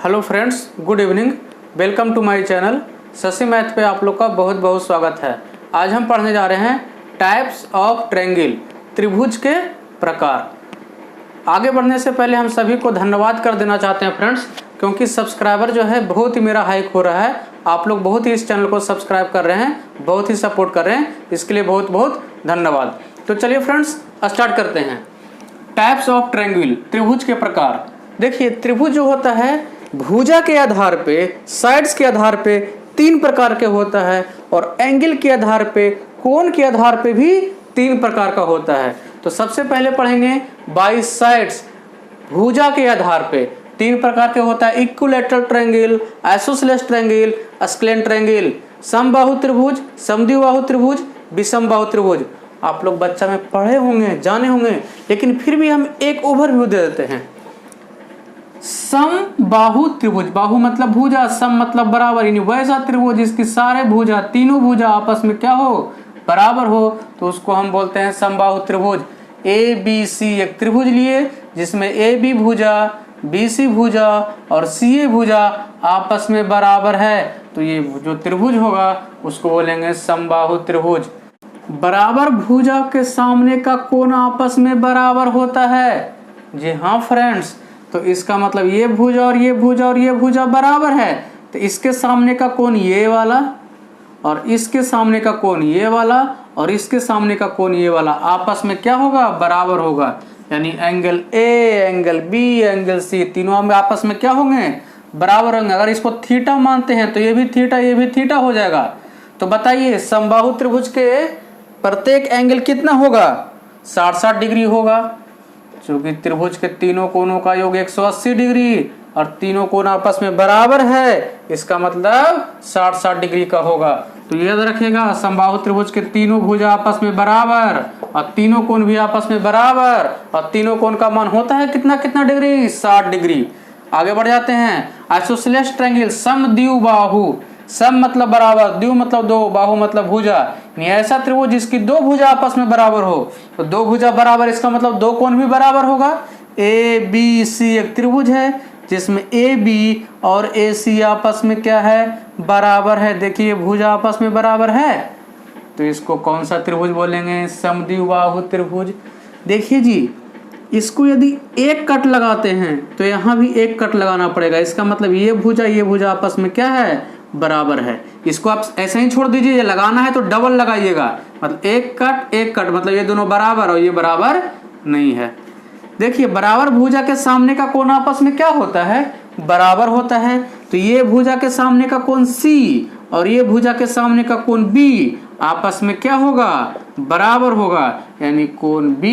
Hello friends, good evening. Welcome to my channel. Shashi math पे आप लोग का बहुत बहुत स्वागत है। आज हम पढ़ने जा रहे हैं टाइप्स ऑफ ट्रायंगल, त्रिभुज के प्रकार। आगे बढ़ने से पहले हम सभी को धन्यवाद कर देना चाहते हैं फ्रेंड्स, क्योंकि सब्सक्राइबर जो है बहुत ही मेरा हाइक हो रहा है। आप लोग बहुत ही इस चैनल को सब्सक्राइब कर रहे हैं, बहुत ही सपोर्ट कर रहे हैं, इसके लिए बहुत बहुत धन्यवाद। तो चलिए फ्रेंड्स स्टार्ट करते हैं। टाइप्स ऑफ ट्रायंगल, त्रिभुज के प्रकार। देखिए, त्रिभुज जो होता है भुजा के आधार पे, साइड्स के आधार पे तीन प्रकार के होता है, और एंगल के आधार पे, कोण के आधार पे भी तीन प्रकार का होता है। तो सबसे पहले पढ़ेंगे बाई साइड्स। भुजा के आधार पे तीन प्रकार के होता है: equilateral triangle, isosceles triangle, scalene triangle. समबाहु त्रिभुज, समद्विबाहु त्रिभुज, विषमबाहु त्रिभुज। आप लोग बच्चा में पढ़े होंगे, जाने होंगे, लेकिन फिर भी हम एक ओवरव्यू दे देते हैं। समबाहु त्रिभुज, बाहु मतलब भुजा, सम मतलब बराबर, यानी वैसा त्रिभुज जिसकी सारे भुजा, तीनों भुजा आपस में क्या हो, बराबर हो, तो उसको हम बोलते हैं समबाहु त्रिभुज। ए बी सी एक त्रिभुज लिए जिसमें ए बी भुजा, बी सी भुजा और सी ए भुजा आपस में बराबर है, तो ये जो त्रिभुज होगा उसको बोलेंगे समबाहु त्रिभुज। बराबर भुजा के सामने का कोण आपस में बराबर होता है। जी हाँ फ्रेंड्स, तो इसका मतलब ये भुजा और ये भुजा और ये भुजा बराबर है, तो इसके सामने का कोण ये वाला और इसके सामने का कोण ये वाला और इसके सामने का कोण ये वाला आपस में क्या होगा, बराबर होगा। यानी angle A, angle B, angle C, तीनों में आपस में क्या होंगे, बराबर होंगे। अगर इसको थीटा मानते हैं तो ये भी थीटा, ये भी थीटा हो जाएगा। तो बताइए, समबाहु त्रिभुज के प्रत्येक एंगल कितना होगा, 60-60 डिग्री होगा, क्योंकि त्रिभुज के तीनों कोणों का योग 180 डिग्री और तीनों कोण आपस में बराबर है, इसका मतलब 60-60 डिग्री का होगा। तो याद रखिएगा, समबाहु त्रिभुज के तीनों भुजा आपस में बराबर और तीनों कोण भी आपस में बराबर, और तीनों कोण का मान होता है कितना कितना डिग्री, 60 डिग्री। आगे बढ़ जाते हैं। आइसोसेलेस ट्रायंगल, समद्विबाहु, सम मतलब बराबर, द्वि मतलब दो, बाहु मतलब भुजा, ऐसा त्रिभुज जिसकी दो भुजा आपस में बराबर हो। तो दो भुजा बराबर, इसका मतलब दो कोण भी बराबर होगा। ए बी सी एक त्रिभुज है जिसमें ए बी और ए सी आपस में क्या है, बराबर है। देखिए भुजा आपस में बराबर है, तो इसको कौन सा त्रिभुज बोलेंगे, समद्विबाहु त्रिभुज। देखिए जी, इसको यदि एक कट लगाते हैं तो यहाँ भी एक कट लगाना पड़ेगा, इसका मतलब ये भुजा आपस में क्या है, बराबर है। इसको आप ऐसे ही छोड़ दीजिए, ये लगाना है तो डबल लगाइएगा, मतलब एक कट, मतलब ये दोनों बराबर और ये बराबर नहीं है। देखिए, बराबर भुजा के सामने का कोण आपस में क्या होता है, बराबर होता है। तो ये भुजा के सामने का कोण C और ये भुजा के सामने का कोण B आपस में क्या होगा, बराबर होगा, यानी कोण B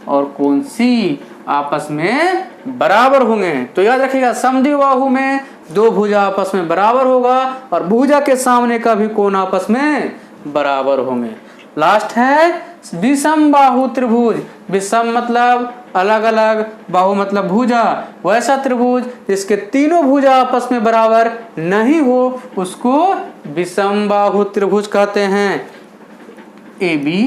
और कोण C आपस में बराबर होंगे। तो याद रखिएगा, समद्विबाहु में दो भुजा आपस में बराबर होगा और भुजा के सामने का भी कोण आपस में बराबर होंगे। लास्ट है विषमबाहु त्रिभुज। विषम मतलब अलग अलग, बाहु मतलब भुजा, वैसा त्रिभुज जिसके तीनों भुजा आपस में बराबर नहीं हो उसको विषमबाहु त्रिभुज कहते हैं। ए बी,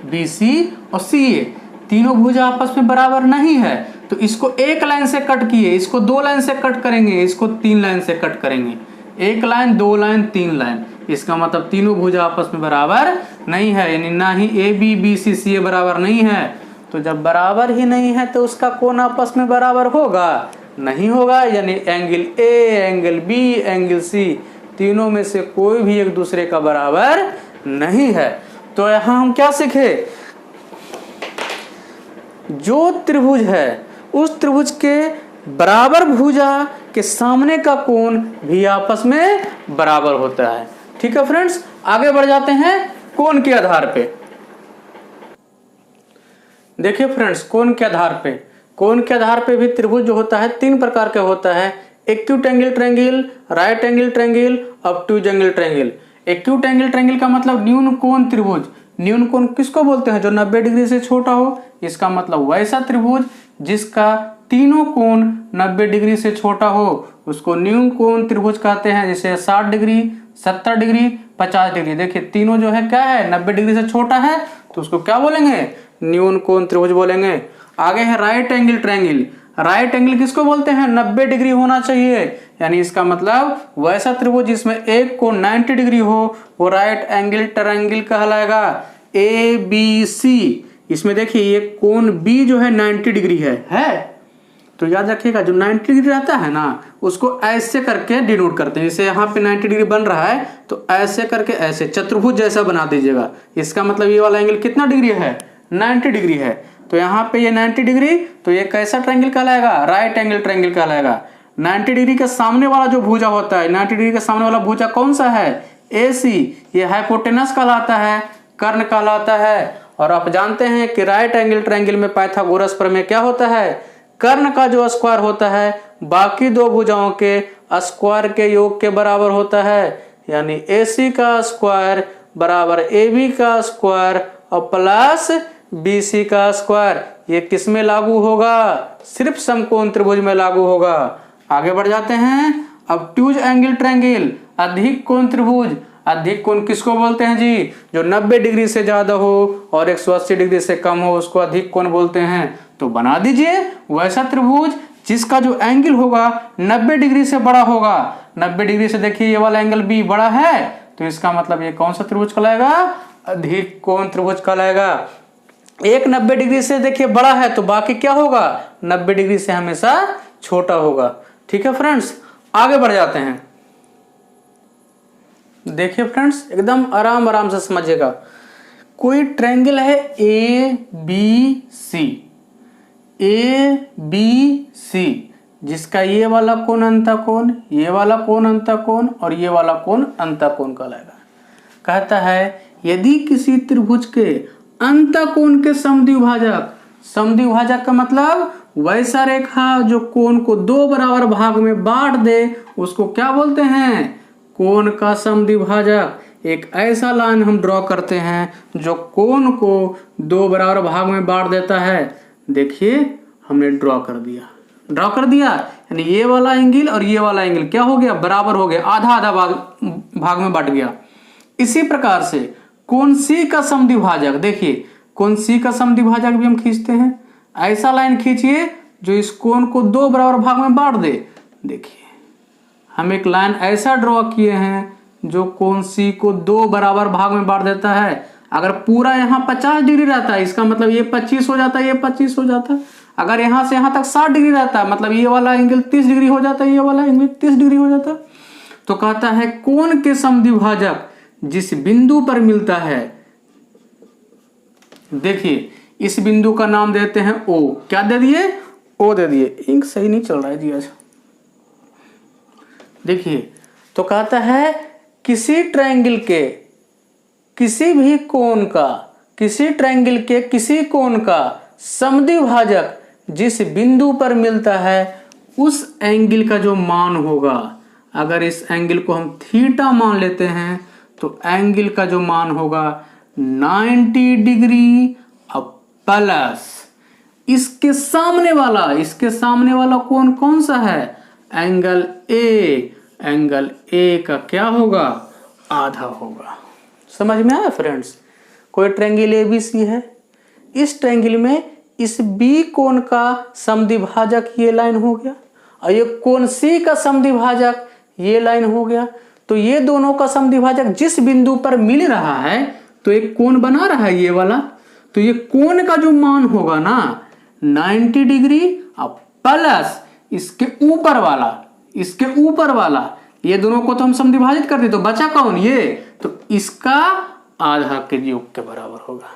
बी सी और सी ए तीनों भुजा आपस में बराबर नहीं है, तो इसको एक लाइन से कट किए, इसको दो लाइन से कट करेंगे, इसको तीन लाइन से कट करेंगे। एक लाइन, दो लाइन, तीन लाइन, इसका मतलब तीनों भुजा आपस में बराबर नहीं है, यानी ना ही ए बी, बी सी, सी ए बराबर नहीं है। तो जब बराबर ही नहीं है तो उसका कोण आपस में बराबर होगा, नहीं होगा, यानी angle A, angle B, angle C तीनों में से कोई भी एक दूसरे का बराबर नहीं है। तो यहाँ हम क्या सीखे, जो त्रिभुज है उस त्रिभुज के बराबर भुजा के सामने का कोण भी आपस में बराबर होता है। ठीक है फ्रेंड्स, आगे बढ़ जाते हैं कोण के आधार पे। देखिए फ्रेंड्स, कोण के आधार पे भी त्रिभुज जो होता है तीन प्रकार का होता है: acute angle triangle, right angle triangle, obtuse angle triangle. Acute angle triangle का मतलब न्यून कोण त्रिभुज। न्यून कोण किसको बोलते हैं, जो 90 डिग्री से छोटा हो, इसका मतलब वैसा त्रिभुज जिसका तीनों कोण 90 डिग्री से छोटा हो उसको न्यून कोण त्रिभुज कहते हैं। जैसे 60 डिग्री, 70 डिग्री, 50 डिग्री। देखिए तीनों जो है क्या है, 90 डिग्री से छोटा है, तो उसको क्या बोलेंगे, न्यून कोण त्रिभुज बोलेंगे। आगे है right angle triangle. Right angle किसको बोलते हैं? 90 डिग्री होना चाहिए, यानी इसका मतलब वैसा त्रिभुज जिसमें एक कोण 90 डिग्री हो वो राइट एंगल ट्रायंगल कहलाएगा। ABC, इसमें देखिए ये कोण B जो है 90 डिग्री है तो याद रखिएगा जो 90 डिग्री रहता है ना उसको ऐसे करके डिनोट करते हैं। जैसे यहाँ पे 90 डिग्री बन रहा है तो ऐसे करके ऐसे चतुर्भुज जैसा बना दीजिएगा। इसका मतलब ये वाला एंगल कितना डिग्री है? 90 डिग्री है। तो यहाँ पे ये 90 डिग्री तो ये कैसा ट्रायंगल कहलाएगा? राइट एंगल ट्रायंगल कहलाएगा। 90 डिग्री के सामने वाला जो भुजा होता है, 90 डिग्री के सामने वाला भुजा कौन सा है? AC, ये हाइपोटेनस कहलाता है, कर्ण कहलाता है। और आप जानते हैं कि राइट एंगल ट्रायंगल में पाइथागोरस प्रमेय क्या होता है? कर्ण का जो स्क्वायर होता है बाकी दो भुजाओं के स्क्वायर के योग के बराबर होता है, यानी AC का स्क्वायर बराबर AB का स्क्वायर और प्लस BC का स्क्वायर। ये किस में लागू होगा? सिर्फ समकोण त्रिभुज में लागू होगा। आगे बढ़ जाते हैं। अब ट्यूज एंगल ट्रायंगल, अधिक कोण त्रिभुज। अधिक कोण किसको बोलते हैं जी? जो 90 डिग्री से ज्यादा हो और 180 डिग्री से कम हो उसको अधिक कोण बोलते हैं। तो बना दीजिए वैसा त्रिभुज जिसका जो एंगल होगा 90 डिग्री से बड़ा होगा। 90 डिग्री से देखिए ये वाला एंगल B बड़ा है तो इसका मतलब ये कौन सा त्रिभुज कहलाएगा? अधिक कोण त्रिभुज कहलाएगा। एक 90 डिग्री से देखिए बड़ा है तो बाकी क्या होगा? 90 डिग्री से हमेशा छोटा होगा। ठीक है फ्रेंड्स, आगे बढ़ जाते हैं। देखिए फ्रेंड्स एकदम आराम आराम से समझिएगा। कोई ट्रायंगल है ABC, जिसका ये वाला कोण अंतःकोण, ये वाला कोण अंतःकोण और ये वाला कोण अंतःकोण कहलाएगा। कहता है यदि किसी त्रिभुज के अंतःकोण के समद्विभाजक, समद्विभाजक का मतलब वैसा रेखा जो कोण को दो बराबर भाग में बांट दे उसको क्या बोलते हैं? कोण का समद्विभाजक। एक ऐसा लाइन हम ड्रॉ करते हैं जो कोण को दो बराबर भाग में बांट देता है। देखिए हमने ड्रॉ कर दिया, यानी ये वाला एंगल और ये वाला एंगल क्या हो गया? बराबर हो गया, आधा आधा भाग में बांट गया। इसी प्रकार से कोण C का समद्विभाजक, देखिए कोण C का समद्विभाजक भी हम खींचते हैं। ऐसा लाइन खींचिए जो इस कोण को दो बराबर भाग में बांट दे। देखिए हम एक लाइन ऐसा ड्रॉ किए हैं जो कोण C को दो बराबर भाग में बांट देता है। अगर पूरा यहाँ 50 डिग्री रहता है इसका मतलब ये 25 हो जाता है, ये 25 हो जाता है। अगर यहाँ से यहाँ तक 60 डिग्री रहता है मतलब ये वाला एंगल 30 डिग्री हो जाता है, ये वाला एंगल 30 डिग्री हो जाता है। तो कहता है कोण के समद्विभाजक जिस बिंदु पर मिलता है, देखिए इस बिंदु का नाम देते हैं O। क्या दे दिए? O दे दिए। इंक सही नहीं चल रहा है जी आज। देखिए तो कहता है किसी ट्रायंगल के किसी भी कोण का, किसी ट्रायंगल के किसी कोण का समद्विभाजक जिस बिंदु पर मिलता है उस एंगल का जो मान होगा, अगर इस एंगल को हम थीटा मान लेते हैं तो एंगल का जो मान होगा 90 डिग्री प्लस इसके सामने वाला कोण कौन सा है? एंगल ए का क्या होगा? आधा होगा। समझ में आया फ्रेंड्स? कोई ट्रायंगल ABC है, इस ट्रायंगल में इस B कोण का समद्विभाजक ये लाइन हो गया और ये कोण C का समद्विभाजक ये लाइन हो गया। तो ये दोनों का समद्विभाजक जिस बिंदु पर मिल रहा है तो एक कोण बना रहा है ये वाला, तो ये कोण का जो मान होगा ना 90 डिग्री प्लस इसके ऊपर वाला, ये दोनों को तो हम समद्विभाजित कर दे तो बचा कौन? ये, तो इसका आधा के योग के बराबर होगा।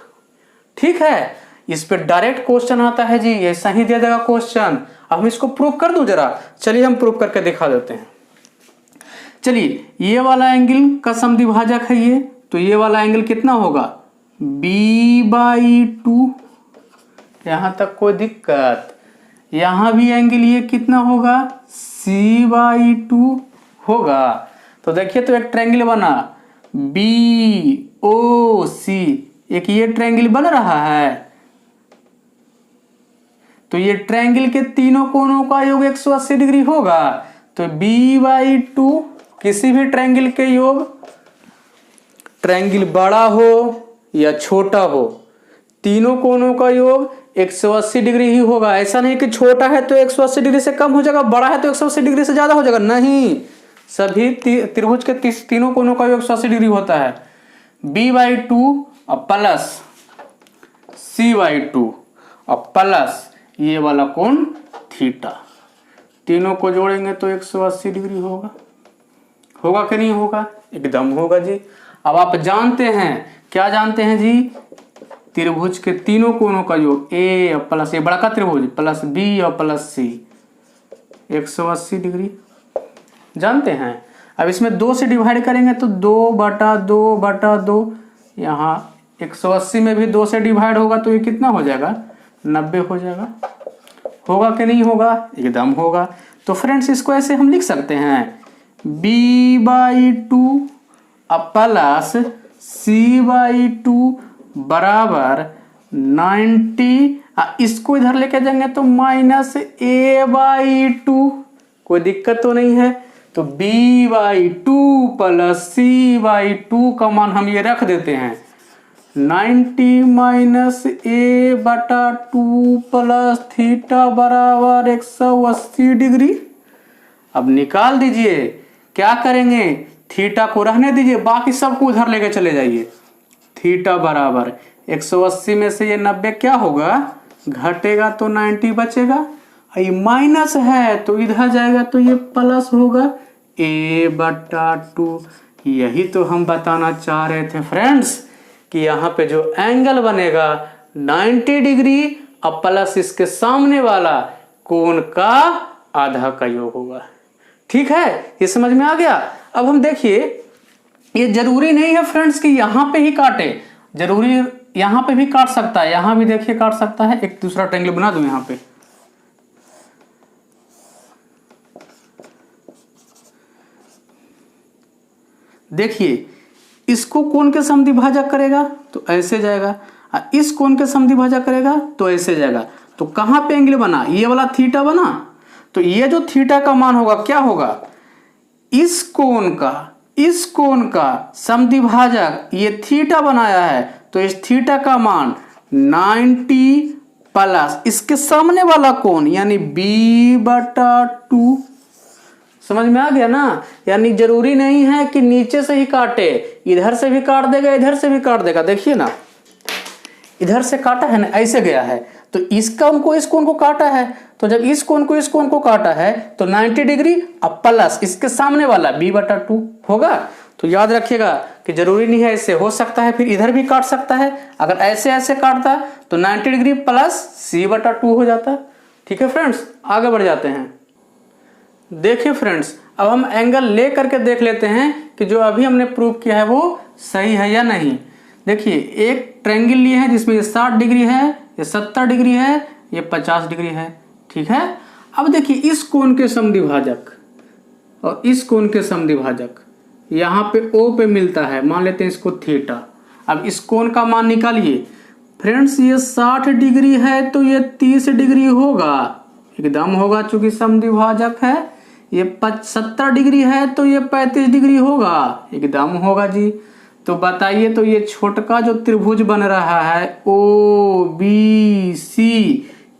ठीक है, इस पे डायरेक्ट क्वेश्चन आता है जी, ऐसा ही दे देगा क्वेश्चन। अब हम इसको प्रूव कर दूं जरा, चलिए हम प्रूव करके दिखा देते हैं। चलिए ये वाला एंगल का समद्विभाजक है ये, तो ये वाला एंगल कितना होगा? B/2। यहां तक कोई दिक्कत? यहां भी एंगल ये कितना होगा? C/2 होगा। तो देखिए तो एक ट्रायंगल बना BOC, एक ये ट्रायंगल बन रहा है। तो ये ट्रायंगल के तीनों कोणों का योग 180 डिग्री होगा। तो B/2 किसी भी ट्रायंगल के योग, ट्रायंगल बड़ा हो या छोटा हो, तीनों कोणों का योग 180 डिग्री ही होगा। ऐसा नहीं कि छोटा है तो 180 डिग्री से कम हो जाएगा, बड़ा है तो 180 डिग्री से ज्यादा हो जाएगा, नहीं। सभी त्रिभुज के तीनों कोनों का योग 180 डिग्री होता है। b/2 और प्लस c/2 और प्लस ये वाला कोण थीटा, तीनों को जोड़ेंगे तो 180 डिग्री होगा। होगा कि नहीं होगा? एकदम होगा जी। अब आप जानते हैं, क्या जानते हैं जी? त्रिभुज के तीनों कोनों का योग ए और प्लस ए बड़ा का त्रिभुज प्लस बी और प्लस सी 180 डिग्री जानते हैं। अब इसमें 2 से डिवाइड करेंगे तो 2/2/2, यहाँ 180 में भी 2 से डिवाइड होगा तो ये कितना हो जाएगा? 90 हो जाएगा। होगा कि नहीं होगा? एकदम होगा। तो फ्रेंड्स इसको ऐसे हम लिख सकते हैं b/2 प्लस c/2 बराबर 90, इसको इधर लेके जाएंगे तो -a/2, कोई दिक्कत तो नहीं है। तो b/2 प्लस c/2 का मान हम ये रख देते हैं 90 -a/2 प्लस थीटा बराबर 180 डिग्री। अब निकाल दीजिए, क्या करेंगे? थीटा को रहने दीजिए, बाकी सबको उधर लेके चले जाइए। थीटा बराबर 180 में से ये 90 क्या होगा? घटेगा तो 90 बचेगा। ये माइनस है तो इधर जाएगा तो ये प्लस होगा a/2। यही तो हम बताना चाह रहे थे फ्रेंड्स कि यहाँ पे जो एंगल बनेगा 90 डिग्री और प्लस इसके सामने वाला कोण का आधा का योग होगा। ठीक है, ये समझ में आ गया। अब हम देखिए, ये जरूरी नहीं है फ्रेंड्स कि यहां पे ही काटे, जरूरी यहां पे भी काट सकता है, यहां भी देखिए काट सकता है। एक दूसरा ट्रायंगल बना दूं यहां पे, देखिए इसको कोण के समद्विभाजक करेगा तो ऐसे जाएगा, इस कोण के समद्विभाजक करेगा तो ऐसे जाएगा। तो कहां पे एंगल बना? ये वाला थीटा बना। तो ये जो थीटा का मान होगा क्या होगा? इस कोण का समद्विभाजक ये थीटा बनाया है, तो इस थीटा का मान 90 प्लस इसके सामने वाला कोण यानी b/2। समझ में आ गया ना? यानी जरूरी नहीं है कि नीचे से ही काटे, इधर से भी काट देगा, इधर से भी काट देगा। देखिए ना, इधर से काटा है ना, ऐसे गया है तो इस कोण को इस कोण को काटा है। तो जब इस कोण को इस कोण को काटा है तो 90 डिग्री अब प्लस इसके सामने वाला b/2 होगा। तो याद रखिएगा कि जरूरी नहीं है, ऐसे हो सकता है फिर इधर भी काट सकता है। अगर ऐसे ऐसे काटता तो 90 डिग्री प्लस c/2 हो जाता। ठीक है फ्रेंड्स, आगे बढ़ जाते हैं। देखिए फ्रेंड्स, अब हम एंगल ले करके देख लेते हैं कि जो अभी हमने प्रूव किया है वो सही है या नहीं। देखिए, एक ट्रायंगल लिए हैं जिसमें ये 60 डिग्री है, ये 70 डिग्री है, ये 50 डिग्री है। ठीक है, अब देखिए इस कोण के समद्विभाजक और इस कोण के समद्विभाजक यहाँ पे O पे मिलता है, मान लेते हैं इसको थीटा। अब इस कोण का मान निकालिए फ्रेंड्स। ये 60 डिग्री है तो ये 30 डिग्री होगा, एकदम होगा चूंकि समद्विभाजक है। ये 70 डिग्री है तो ये 35 डिग्री होगा, एकदम होगा जी। तो बताइए, तो ये छोटका जो त्रिभुज बन रहा है OBC,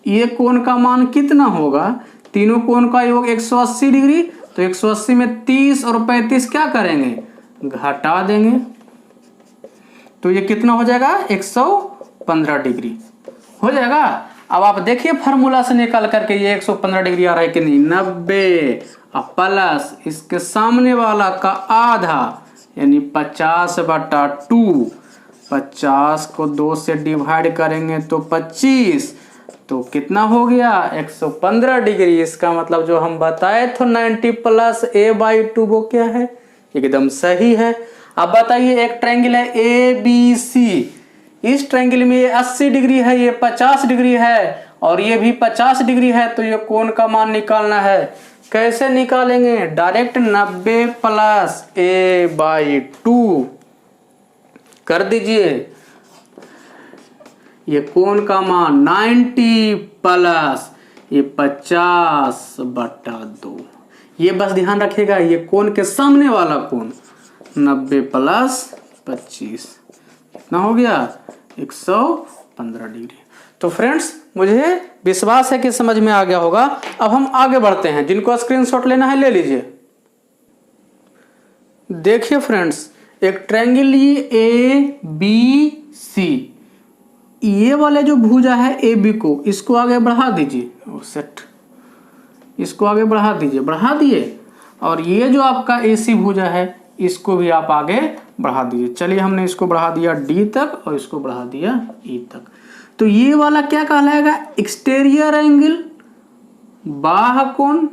ये कोण का मान कितना होगा? तीनों कोण का योग 180 डिग्री, तो 180 में 30 और 35 क्या करेंगे? घटा देंगे। तो ये कितना हो जाएगा? 115 डिग्री हो जाएगा। अब आप देखिए फार्मूला से निकाल करके ये 115 डिग्री आ रहा है कि नहीं? 90 प्लस इसके सामने वाला का आधा यानी 50/2। 50 को 2 से डिवाइड करेंगे तो 25, तो कितना हो गया? 115 डिग्री। इसका मतलब जो हम बताए थे 90 प्लस a/2 वो क्या है? एकदम सही है। अब बताइए, एक ट्रायंगल है ABC, इस ट्रायंगल में ये 80 डिग्री है, ये 50 डिग्री है और ये भी 50 डिग्री है। तो ये कोण का मान निकालना है। कैसे निकालेंगे? डायरेक्ट 90 प्लस a/2 कर दीजिए। ये कोण का मान 90 प्लस ये 50/2। ये बस ध्यान रखिएगा, ये कोण के सामने वाला कोण 90 प्लस 25 कितना हो गया? 115 डिग्री। तो फ्रेंड्स मुझे विश्वास है कि समझ में आ गया होगा। अब हम आगे बढ़ते हैं, जिनको स्क्रीनशॉट लेना है ले लीजिए। देखिए फ्रेंड्स, एक ट्रायंगल ए बी सी, ये वाले जो भुजा है ए बी को, इसको आगे बढ़ा दीजिए। सेट, इसको आगे बढ़ा दीजिए, बढ़ा दिए। और ये जो आपका ए सी भुजा है इसको भी आप आगे बढ़ा दीजिए। चलिए हमने इसको बढ़ा दिया डी तक और इसको बढ़ा दिया ई तक। तो ये वाला क्या कहलाएगा? एक्सटीरियर एंगल, बाह्य कोण।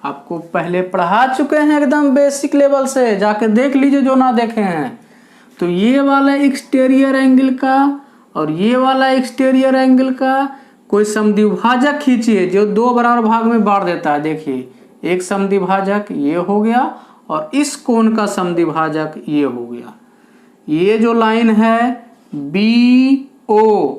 आपको पहले पढ़ा चुके हैं एकदम बेसिक लेवल से, जाके देख लीजिए जो ना देखे हैं। तो ये वाला एक्सटीरियर एंगल का और ये वाला एक्सटीरियर एंगल का कोई समद्विभाजक खींचिए जो दो बराबर भाग में बांट देता है। देखिए, एक समद्विभाजक ये हो गया और इस कोण का समद्विभाजक ये हो गया। ये जो लाइन है B O,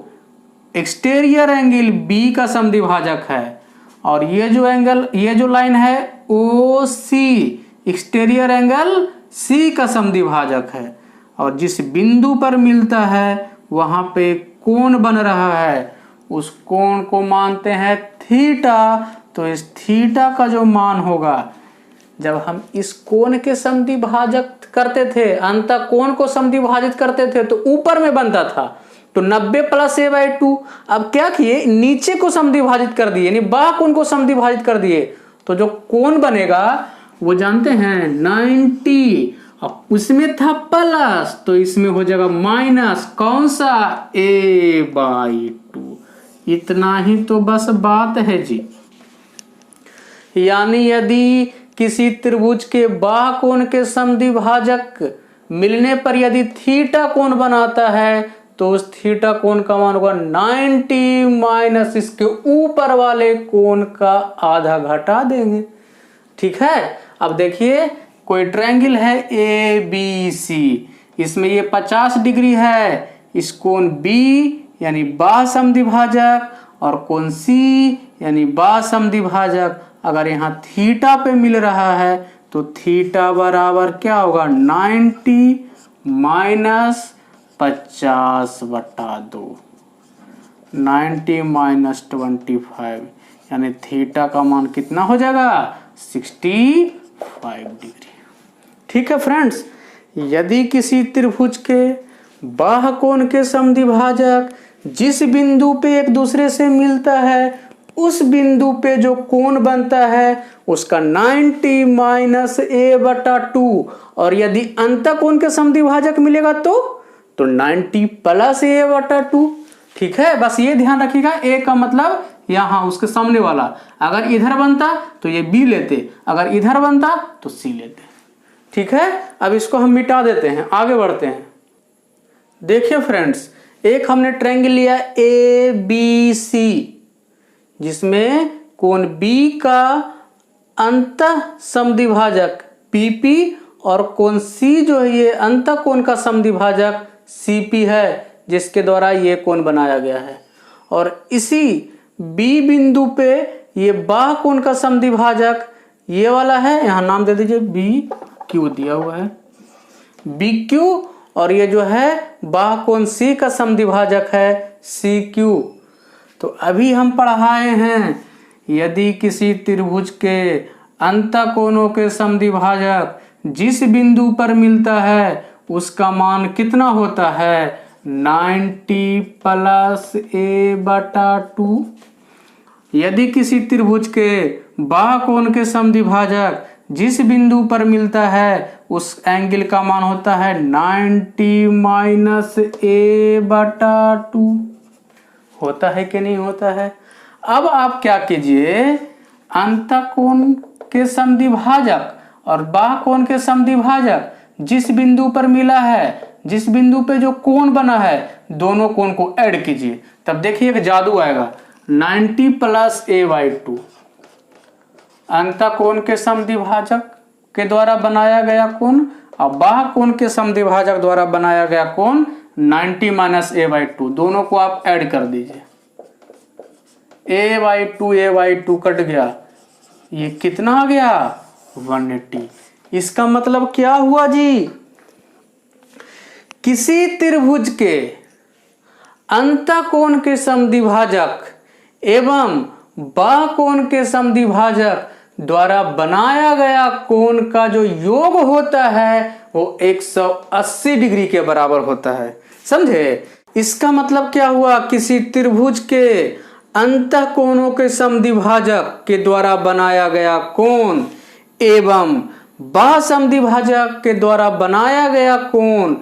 exterior angle B का समद्विभाजक है। और ये जो एंगल, ये जो लाइन है ओ सी, एक्सटीरियर एंगल सी का समद्विभाजक है। और जिस बिंदु पर मिलता है वहां पे कोण बन रहा है, उस कोण को मानते हैं थीटा। तो इस थीटा का जो मान होगा, जब हम इस कोण के समद्विभाजक करते थे, अंतः कोण को समद्विभाजित करते थे तो ऊपर में बनता था, तो 90 + a/2। अब क्या किए, नीचे को समद्विभाजित कर दिए, यानी बाह्य कोण को समद्विभाजित कर दिए। तो जो कोण बनेगा वो जानते हैं 90, अब उसमें था प्लस तो इसमें हो जाएगा माइनस। कौन सा? a/2। इतना ही तो बस बात है जी। यानी यदि किसी त्रिभुज के बाह्य कोण के समद्विभाजक मिलने पर यदि थीटा कोण बनाता है तो उस थीटा कोण का मान होगा 90 माइनस इसके ऊपर वाले कोण का आधा घटा देंगे। ठीक है। अब देखिए, कोई ट्रायंगल है ए बी सी, इसमें ये 50 डिग्री है। इस कोण बी यानी बाह्य समद्विभाजक और कोण सी यानी बाह्य समद्विभाजक अगर यहाँ थीटा पे मिल रहा है तो थीटा बराबर क्या होगा? 90 माइनस 50/2, 90 माइनस 25, यानी थीटा का मान कितना हो जाएगा? 65 डिग्री। ठीक है फ्रेंड्स, यदि किसी त्रिभुज के बाह्य कोण के समद्विभाजक जिस बिंदु पे एक दूसरे से मिलता है, उस बिंदु पे जो कोण बनता है उसका 90 माइनस a/2, और यदि अंतःकोण के समद्विभाजक मिलेगा तो 90 + a/2। ठीक है, बस ये ध्यान रखिएगा। a का मतलब यहाँ उसके सामने वाला, अगर इधर बनता तो ये b लेते, अगर इधर बनता तो c लेते। ठीक है, अब इसको हम मिटा देते हैं, आगे बढ़ते हैं। देखिए फ्रेंड्स, एक हमने ट्रायंगल लिया ए बी सी, जिसमें कोण B का अंतः समद्विभाजक PP और कोण C जो है ये अंतः कोण का समद्विभाजक CP है, जिसके द्वारा ये कोण बनाया गया है। और इसी B बिंदु पे ये बाह्य कोण का समद्विभाजक ये वाला है, यहाँ नाम दे दीजिए BQ दिया हुआ है, BQ। और ये जो है बाह्य कोण C का समद्विभाजक है CQ। तो अभी हम पढ़ाए हैं, यदि किसी त्रिभुज के अंतःकोणों के समद्विभाजक जिस बिंदु पर मिलता है उसका मान कितना होता है? 90 + a/2। यदि किसी त्रिभुज के बाह्य कोण के समद्विभाजक जिस बिंदु पर मिलता है उस एंगल का मान होता है 90 माइनस a/2। होता है कि नहीं होता है? अब आप क्या कीजिए, अंतःकोण के समद्विभाजक और बाह्य कोण के समद्विभाजक जिस बिंदु पर मिला है, जिस बिंदु पे जो कोण बना है, दोनों कोण को ऐड कीजिए, तब देखिए एक जादू आएगा। 90 + a/2 अंतःकोण के समद्विभाजक के द्वारा बनाया गया कोण और बाह्य कोण के समद्विभाजक द्वारा बनाया गया कोण 90 माइनस a/2, दोनों को आप ऐड कर दीजिए। a/2 कट गया, ये कितना आ गया? 180। इसका मतलब क्या हुआ जी? किसी त्रिभुज के अंतःकोण के समद्विभाजक एवं बाह्य कोण के समद्विभाजक द्वारा बनाया गया कोण का जो योग होता है वो 180 डिग्री के बराबर होता है। समझे? इसका मतलब क्या हुआ? किसी त्रिभुज के अंतःकोणों के समद्विभाजक के द्वारा बनाया गया कोण एवं बाह्य समद्विभाजक के द्वारा बनाया गया कोण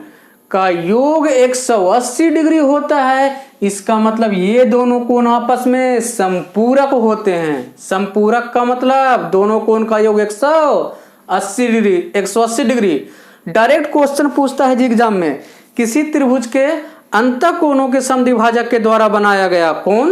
का योग 180 डिग्री होता है। इसका मतलब ये दोनों कोण आपस में संपूरक होते हैं। संपूरक का मतलब दोनों कोण का योग 180 डिग्री। डायरेक्ट क्वेश्चन पूछता है जी एग्जाम में, किसी त्रिभुज के अंतःकोणों के समद्विभाजक के द्वारा बनाया गया कोण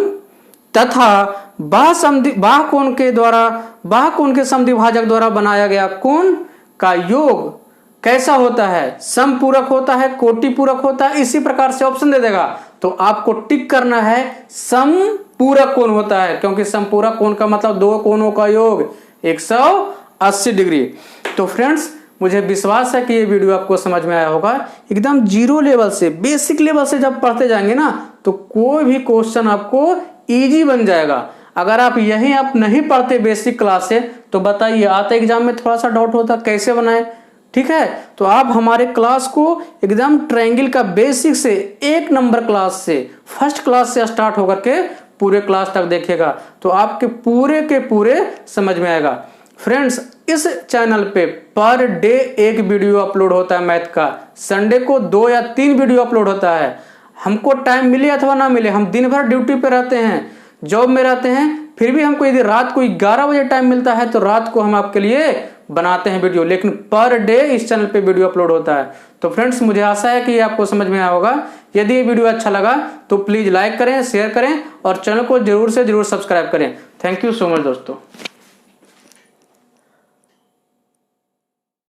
तथा बाह्य कोण के समद्विभाजक द्वारा बनाया गया कोण का योग कैसा होता है? समपूरक होता है, कोटिपूरक होता है। इसी प्रकार से ऑप्शन दे देगा तो आपको टिक करना है समपूरक कोण होता है, क्योंकि समपूरक कोण का मतलब दो कोणों का योग 180 डिग्री। तो फ्रेंड्स, मुझे विश्वास है कि ये वीडियो आपको समझ में आया होगा। एकदम जीरो लेवल से, बेसिक लेवल से जब पढ़ते जाएंगे ना तो कोई भी क्वेश्चन आपको इजी बन जाएगा। अगर आप नहीं पढ़ते बेसिक क्लास से तो बताइए, आते एग्जाम में थोड़ा सा डाउट होता कैसे बनाए। ठीक है, तो आप हमारे क्लास को एकदम ट्रायंगल का बेसिक से 1 नंबर क्लास से, फर्स्ट क्लास से स्टार्ट होकर के पूरे क्लास तक देखिएगा तो आपके पूरे के पूरे समझ में आएगा। फ्रेंड्स, इस चैनल पे पर डे एक वीडियो अपलोड होता है मैथ का। संडे को 2 या 3 वीडियो अपलोड होता है। हमको टाइम मिले अथवा ना मिले, हम दिन भर ड्यूटी पे रहते हैं, जॉब में रहते हैं, फिर भी हमको यदि रात को 11 बजे टाइम मिलता है तो रात को हम आपके लिए बनाते हैं वीडियो, लेकिन पर डे इस चैनल पे वीडियो अपलोड होता है। तो फ्रेंड्स, मुझे आशा है कि ये आपको समझ में आया होगा। यदि ये वीडियो अच्छा लगा तो प्लीज लाइक करें, शेयर करें और चैनल को जरूर से जरूर सब्सक्राइब करें। थैंक यू सो मच दोस्तों।